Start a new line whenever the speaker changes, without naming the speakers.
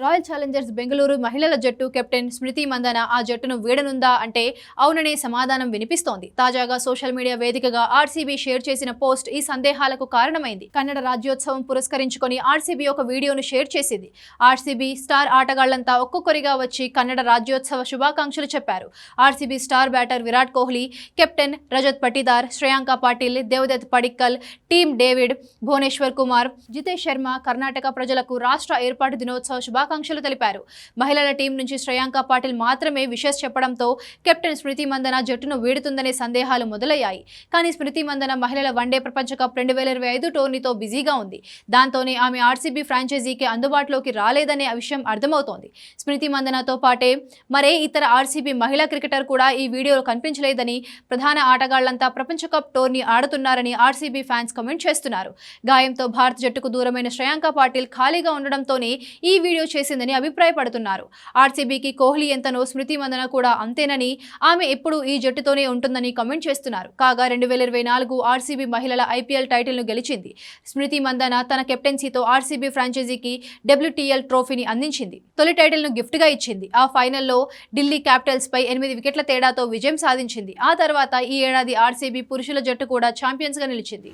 Royal Challengers Bengaluru మహిళల జట్టు captain స్మృతి మందన ఆ జట్టును వీడనుందా అంటే అవుననే సమాధానం వినిపిస్తోంది. తాజాగా సోషల్ మీడియా వేదికగా ఆర్సీబీ షేర్ చేసిన పోస్ట్ ఈ సందేహాలకు కారణమైంది. కన్నడ రాజ్యోత్సవం పురస్కరించుకొని ఆర్సీబీ ఒక వీడియోను షేర్ చేసింది. ఆర్సీబీ స్టార్ ఆటగాళ్లంతా ఒక్కొక్కరిగా వచ్చి కన్నడ రాజ్యోత్సవ శుభాకాంక్షలు చెప్పారు. RCB star batter Virat Kohli, captain Rajat Patidar, Shreyanka Patil, Devdutt Padikkal, Tim David, Bhuvneshwar Kumar, Jitesh Sharma Karnataka ప్రజలకు రాష్ట్ర ఏర్పాటు దినోత్సవ శుభాకాంక్షలు తెలిపారు. మహిళల టీం నుంచి శ్రేయాంక పాటిల్ మాత్రమే విషెస్ చెప్పడంతో కెప్టెన్ స్మృతి మందన జట్టును వీడుతుందనే సందేహాలు మొదలయ్యాయి. కానీ స్మృతి మందన మహిళల వన్డే ప్రపంచ కప్ 2025 టోర్నీతో బిజీగా ఉంది. దాంతోనే ఆమె ఆర్సీబీ ఫ్రాంచైజీకి అందుబాటులోకి రాలేదనే విషయం అర్థమవుతోంది. స్మృతి మందనతో పాటే మరే ఇతర ఆర్సీబీ మహిళా క్రికెటర్ కూడా ఈ వీడియోలో కనిపించలేదని, ప్రధాన ఆటగాళ్లంతా ప్రపంచ కప్ టోర్నీ ఆడుతున్నారని ఆర్సీబీ ఫ్యాన్స్ కామెంట్ చేస్తున్నారు. గాయంతో భారత జట్టుకు దూరమైన శ్రేయాంక పాటిల్ ఖాళీగా ఉండడంతోనే ఈ వీడియో చేసిందని అభిప్రాయపడుతున్నారు. ఆర్సీబీకి కోహ్లీ ఎంతనో స్మృతి మందన కూడా అంతేనని, ఆమె ఎప్పుడూ ఈ జట్టుతోనే ఉంటుందని కామెంట్ చేస్తున్నారు. కాగా 2024 ఆర్సీబీ మహిళల ఐపీఎల్ టైటిల్ను గెలిచింది. స్మృతి మందన తన కెప్టెన్సీతో ఆర్సీబీ ఫ్రాంచైజీకి WTL ట్రోఫీని అందించింది. తొలి టైటిల్ను గిఫ్ట్గా ఇచ్చింది. ఆ ఫైనల్లో ఢిల్లీ క్యాపిటల్స్ పై 8 వికెట్ల తేడాతో విజయం సాధించింది. ఆ తర్వాత ఈ ఏడాది ఆర్సీబీ పురుషుల జట్టు కూడా ఛాంపియన్స్గా నిలిచింది.